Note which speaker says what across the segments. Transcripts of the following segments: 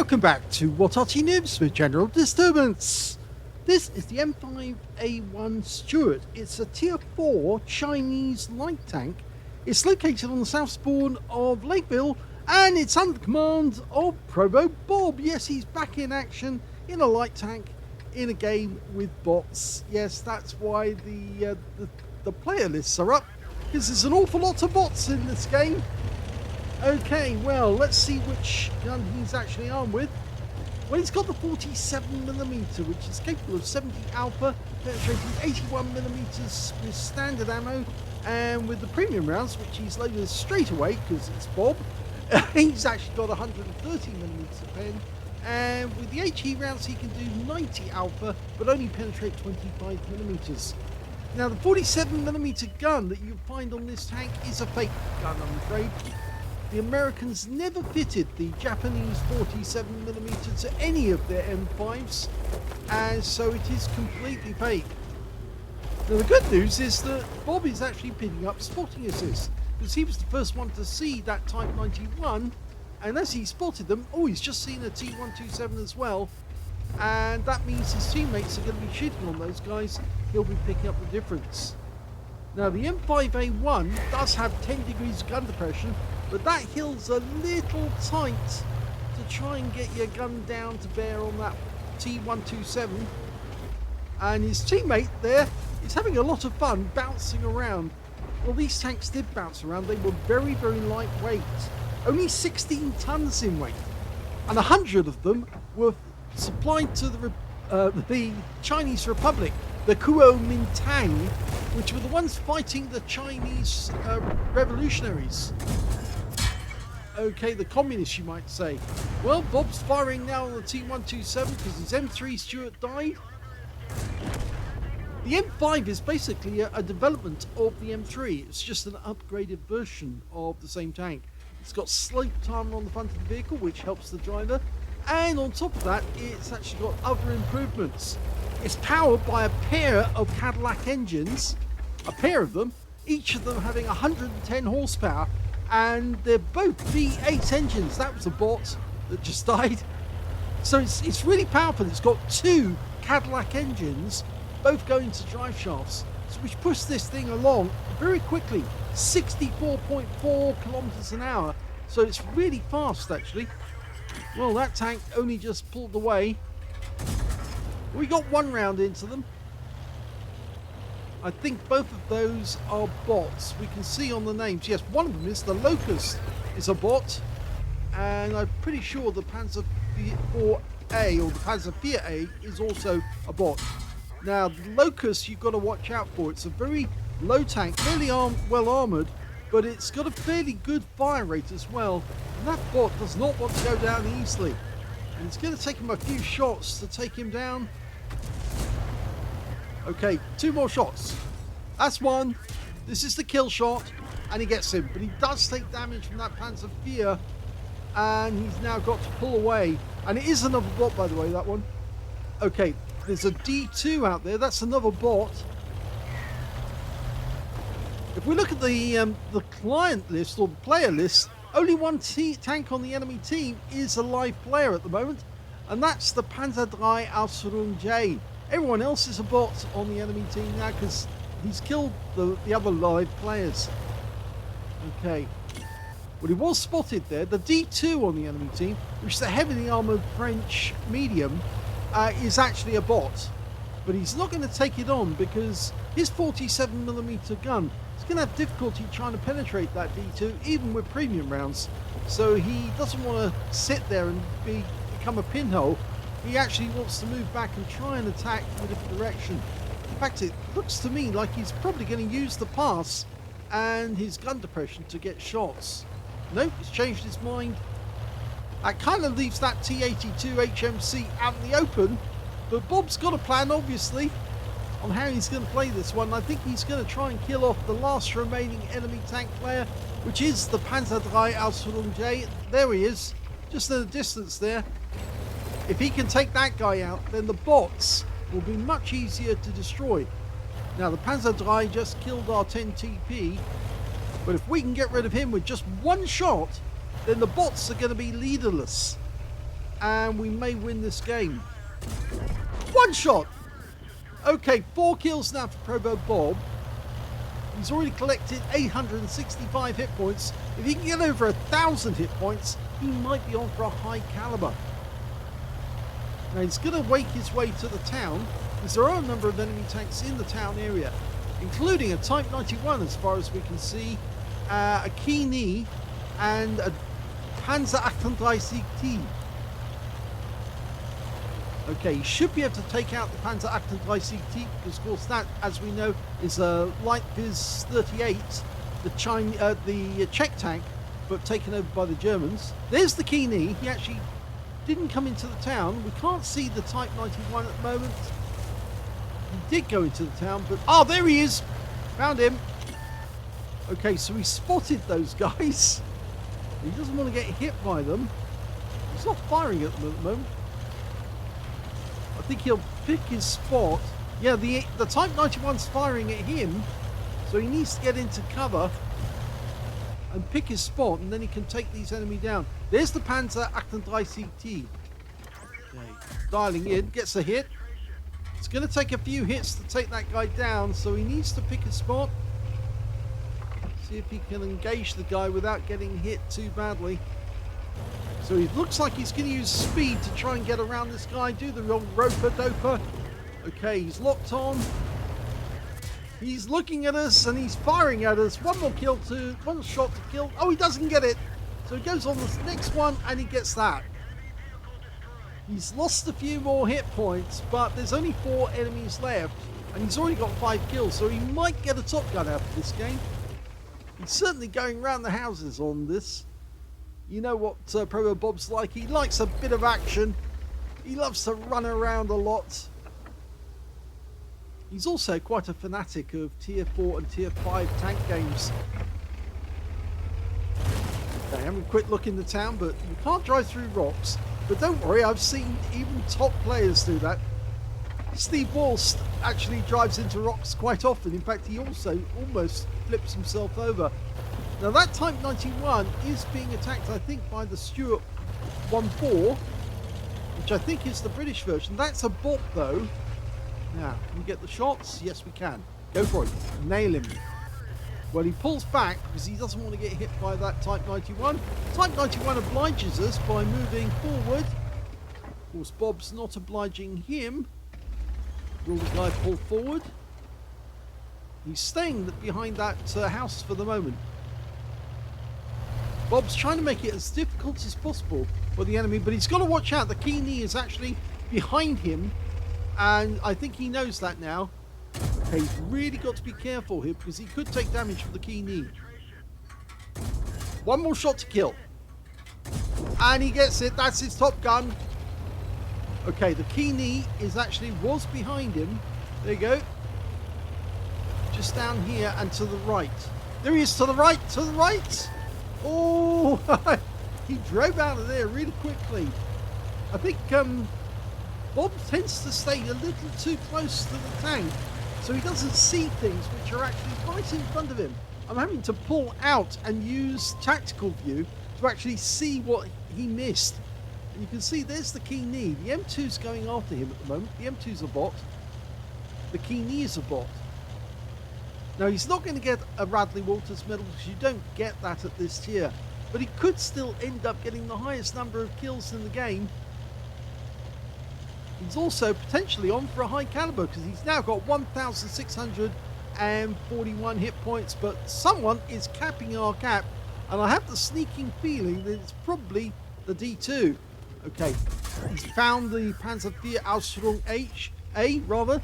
Speaker 1: Welcome back to What Arty Noobs with General Disturbance. This is the M5A1 Stuart. It's a tier 4 Chinese light tank. It's located on the south spawn of Lakeville and it's under the command of ProvoBob. Yes, he's back in action in a light tank in a game with bots. Yes, that's why the player lists are up, because there's an awful lot of bots in this game. Okay, well, let's see which gun he's actually armed with. Well, he's got the 47mm, which is capable of 70 alpha, penetrating 81mm with standard ammo, and with the premium rounds, which he's loaded straight away because it's Bob, he's actually got 130mm pen, and with the HE rounds he can do 90 alpha, but only penetrate 25mm. Now, the 47mm gun that you find on this tank is a fake gun, I'm afraid. The Americans never fitted the Japanese 47mm to any of their M5s, and so it is completely fake. Now, the good news is that Bob is actually picking up spotting assists, because he was the first one to see that Type 91, and as he spotted them, he's just seen a T127 as well, and that means his teammates are going to be shooting on those guys. He'll be picking up the difference. Now, the M5A1 does have 10 degrees gun depression, but that hill's a little tight to try and get your gun down to bear on that T127. And his teammate there is having a lot of fun bouncing around. Well, these tanks did bounce around. They were very, very lightweight. Only 16 tons in weight. And 100 of them were supplied to the Chinese Republic, the Kuomintang, which were the ones fighting the Chinese revolutionaries. Okay, the communists, you might say. Well, Bob's firing now on the T127 because his M3 Stuart died. The M5 is basically a development of the M3. It's just an upgraded version of the same tank. It's got sloped armor on the front of the vehicle, which helps the driver. And on top of that, it's actually got other improvements. It's powered by a pair of Cadillac engines, a pair of them, each of them having 110 horsepower, and they're both V8 engines. That was a bot that just died. So it's really powerful. It's got two Cadillac engines, both going to drive shafts, which push this thing along very quickly, 64.4 kilometers an hour. So it's really fast, actually. Well, that tank only just pulled away. We got one round into them. I think both of those are bots. We can see on the names. Yes, one of them is. The Locust is a bot. And I'm pretty sure the Panzer IV-A or the Panzer IV-A is also a bot. Now, the Locust you've got to watch out for. It's a very low tank, fairly well armoured, but it's got a fairly good fire rate as well. And that bot does not want to go down easily. And it's going to take him a few shots to take him down. Okay, two more shots. That's one. This is the kill shot, and he gets him. But he does take damage from that Panzer IV, and he's now got to pull away. And it is another bot, by the way, that one. Okay, there's a D2 out there. That's another bot. If we look at the client list, or the player list, only one tank on the enemy team is a live player at the moment, and that's the Panzer III Aslains J. Everyone else is a bot on the enemy team now because he's killed the other live players. Okay. Well, he was spotted there. The D2 on the enemy team, which is a heavily armoured French medium, is actually a bot. But he's not going to take it on because his 47mm gun is going to have difficulty trying to penetrate that D2, even with premium rounds. So he doesn't want to sit there and become a pinhole. He actually wants to move back and try and attack from a different direction. In fact, it looks to me like he's probably going to use the pass and his gun depression to get shots. Nope, he's changed his mind. That kind of leaves that T82 HMC out in the open, but Bob's got a plan, obviously, on how he's going to play this one. I think he's going to try and kill off the last remaining enemy tank player, which is the Panzer III Aslains J. There he is, just in the distance there. If he can take that guy out, then the bots will be much easier to destroy. Now, the Panzer III just killed our 10TP, but if we can get rid of him with just one shot, then the bots are going to be leaderless. and we may win this game. One shot! Okay, 4 kills now for ProvoBob. He's already collected 865 hit points. If he can get over 1,000 hit points, he might be on for a high caliber. Now he's going to wake his way to the town, because there are a number of enemy tanks in the town area, including a Type 91 as far as we can see, a Keeney, and a Panzer 38T. Okay, he should be able to take out the Panzer 38T, because of course that, as we know, is a Light Viz 38, the Czech tank, but taken over by the Germans. There's the Keeney. He actually didn't come into the town. We can't see the Type 91 at the moment. He did go into the town, but... Oh, there he is! Found him. Okay, so he spotted those guys. He doesn't want to get hit by them. He's not firing at them at the moment. I think he'll pick his spot. Yeah, the Type 91's firing at him, so he needs to get into cover and pick his spot, and then he can take these enemy down. There's the Panzer 38T. Okay, dialing in, gets a hit. It's going to take a few hits to take that guy down, so he needs to pick a spot. See if he can engage the guy without getting hit too badly. So it looks like he's going to use speed to try and get around this guy, do the old roper-doper. Okay, he's locked on. He's looking at us and he's firing at us. One shot to kill. Oh, he doesn't get it. So he goes on the next one and he gets that. He's lost a few more hit points, but there's only 4 enemies left. And he's already got 5 kills, so he might get a top gun out of this game. He's certainly going around the houses on this. You know what ProvoBob's like. He likes a bit of action. He loves to run around a lot. He's also quite a fanatic of Tier 4 and Tier 5 tank games. Okay, having a quick look in the town, but you can't drive through rocks. But don't worry, I've seen even top players do that. Steve Walsh actually drives into rocks quite often. In fact, he also almost flips himself over. Now that Type 91 is being attacked, I think, by the Stuart 1.4, which I think is the British version. That's a bot, though. Now, can we get the shots? Yes, we can. Go for it. Nail him. Well, he pulls back because he doesn't want to get hit by that Type 91. Type 91 obliges us by moving forward. Of course, Bob's not obliging him. Will the guy pull forward? He's staying behind that house for the moment. Bob's trying to make it as difficult as possible for the enemy, but he's got to watch out. The Keeney is actually behind him, and I think he knows that now. Okay, he's really got to be careful here because he could take damage from the Keeney. One more shot to kill. And he gets it. That's his top gun. Okay, the Keeney was behind him. There you go. Just down here and to the right. There he is, to the right, to the right. Oh, he drove out of there really quickly. I think Bob tends to stay a little too close to the tank, so he doesn't see things which are actually right in front of him. I'm having to pull out and use tactical view to actually see what he missed. And you can see there's the Keeney. The M2's going after him at the moment. The M2's a bot. The Keeney is a bot. Now, he's not going to get a Radley Walters medal because you don't get that at this tier. But he could still end up getting the highest number of kills in the game. He's also potentially on for a high caliber because he's now got 1,641 hit points. But someone is capping our cap. And I have the sneaking feeling that it's probably the D2. Okay, he's found the Panzer IV Ausführung A rather.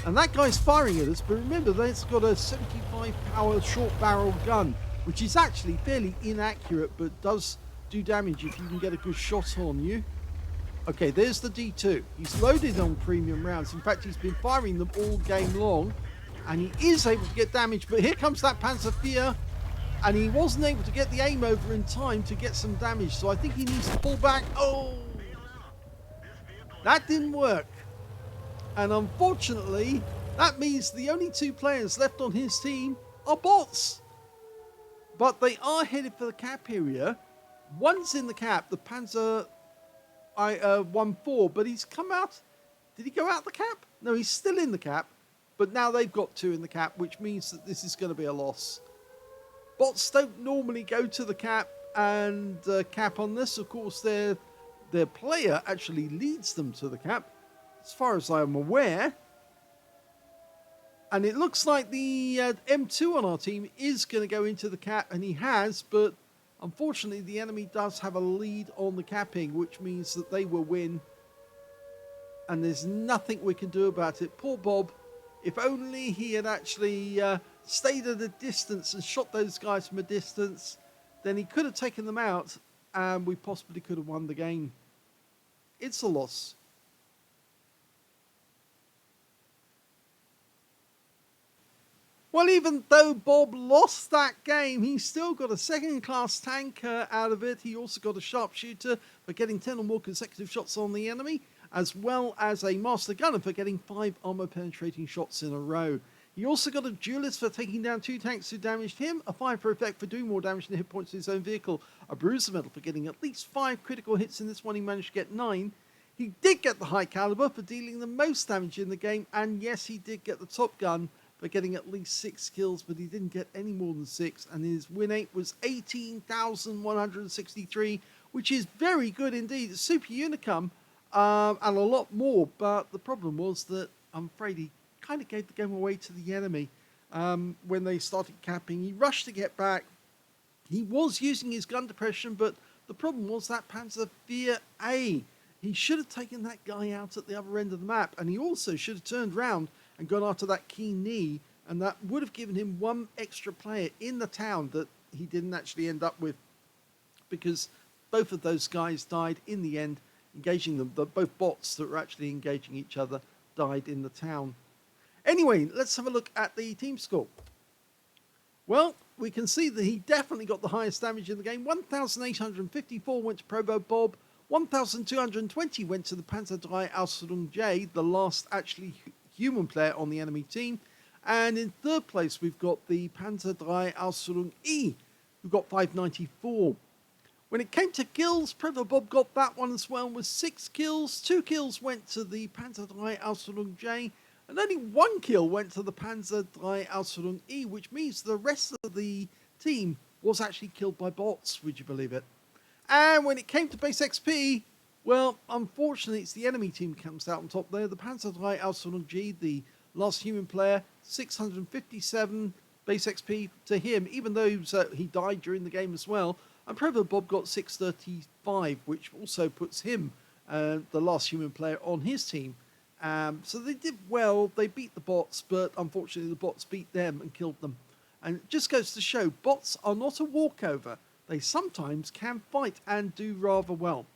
Speaker 1: And that guy's firing at us, but remember that's got a 75 power short barrel gun, which is actually fairly inaccurate, but does do damage if you can get a good shot on you. Okay, there's the D2. He's loaded on premium rounds. In fact, he's been firing them all game long, and he is able to get damage, but here comes that Panzer IV, and he wasn't able to get the aim over in time to get some damage, so I think he needs to pull back. Oh! That didn't work. And unfortunately, that means the only 2 players left on his team are bots. But they are headed for the cap area. One's in the cap, the Panzer 1-4, but he's come out. Did he go out the cap? No, he's still in the cap, but now they've got 2 in the cap, which means that this is going to be a loss. Bots don't normally go to the cap and cap on this. Of course, their player actually leads them to the cap, as far as I'm aware. And it looks like the M2 on our team is going to go into the cap, and he has, but unfortunately the enemy does have a lead on the capping, which means that they will win. And there's nothing we can do about it. Poor Bob, if only he had actually stayed at a distance and shot those guys from a distance, then he could have taken them out and we possibly could have won the game. It's a loss. Well, even though Bob lost that game, he still got a second-class tanker out of it. He also got a sharpshooter for getting 10 or more consecutive shots on the enemy, as well as a master gunner for getting 5 armor-penetrating shots in a row. He also got a duelist for taking down 2 tanks who damaged him, a fire for effect for doing more damage than hit points to his own vehicle, a bruiser medal for getting at least 5 critical hits in this one. He managed to get 9. He did get the high caliber for dealing the most damage in the game, and yes, he did get the top gun for getting at least 6 kills, but he didn't get any more than 6, and his win rate was 18,163, which is very good indeed. It's super unicum, and a lot more, but the problem was that I'm afraid he kind of gave the game away to the enemy when they started capping. He rushed to get back. He was using his gun depression, but the problem was that M5A1. He should have taken that guy out at the other end of the map, and he also should have turned round and gone after that key knee, and that would have given him 1 extra player in the town that he didn't actually end up with, because both of those guys died in the end, engaging them. Both bots that were actually engaging each other died in the town. Anyway, let's have a look at the team score. Well, we can see that he definitely got the highest damage in the game. 1,854 went to ProvoBob. 1,220 went to the Panzer III Aslains J, the last actually human player on the enemy team. And in third place, we've got the Panzer III Aslains E, who got 594. When it came to kills, ProvoBob got that one as well with 6 kills. 2 kills went to the Panzer III Aslains J, and only 1 kill went to the Panzer III Aslains E, which means the rest of the team was actually killed by bots, would you believe it? And when it came to base XP, well, unfortunately, it's the enemy team that comes out on top there. The Panzer III Aslains G, the last human player, 657 base XP to him, even though he died during the game as well. And ProvoBob got 635, which also puts him, the last human player, on his team. So they did well. They beat the bots, but unfortunately the bots beat them and killed them. And it just goes to show, bots are not a walkover. They sometimes can fight and do rather well.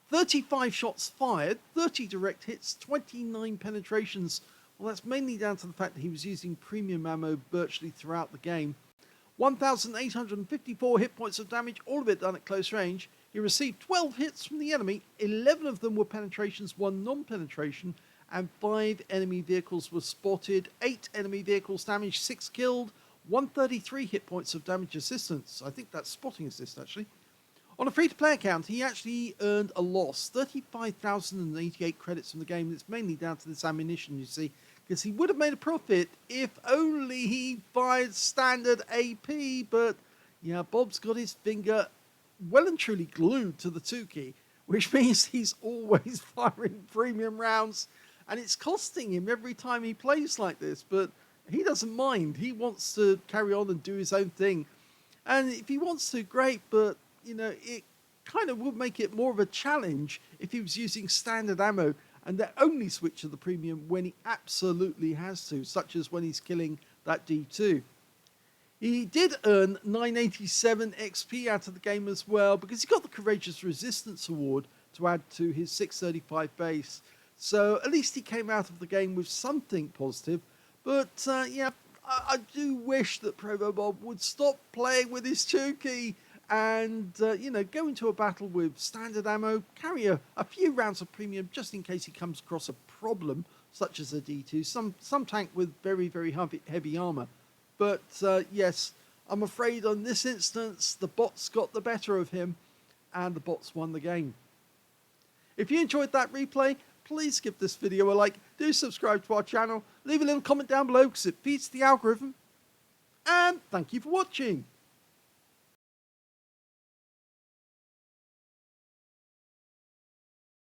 Speaker 1: 35 shots fired, 30 direct hits, 29 penetrations. Well, that's mainly down to the fact that he was using premium ammo virtually throughout the game. 1,854 hit points of damage, all of it done at close range. He received 12 hits from the enemy, 11 of them were penetrations, 1 non-penetration, and 5 enemy vehicles were spotted, 8 enemy vehicles damaged, 6 killed, 133 hit points of damage assistance. I think that's spotting assist, actually. On a free-to-play account, he actually earned a loss, 35,088 credits from the game. It's mainly down to this ammunition, you see, because he would have made a profit if only he fired standard AP, but yeah, Bob's got his finger well and truly glued to the 2 key, which means he's always firing premium rounds, and it's costing him every time he plays like this, but he doesn't mind. He wants to carry on and do his own thing. And if he wants to, great, but, you know, it kind of would make it more of a challenge if he was using standard ammo and they only switch to the premium when he absolutely has to, such as when he's killing that D2. He did earn 987 XP out of the game as well, because he got the Courageous Resistance Award to add to his 635 base. So at least he came out of the game with something positive. But yeah, I do wish that ProvoBob would stop playing with his 2 key and, you know, go into a battle with standard ammo, carry a few rounds of premium just in case he comes across a problem, such as a D2, some tank with very, very heavy armor. But yes, I'm afraid on this instance, the bots got the better of him and the bots won the game. If you enjoyed that replay, please give this video a like, do subscribe to our channel, leave a little comment down below because it feeds the algorithm, and thank you for watching.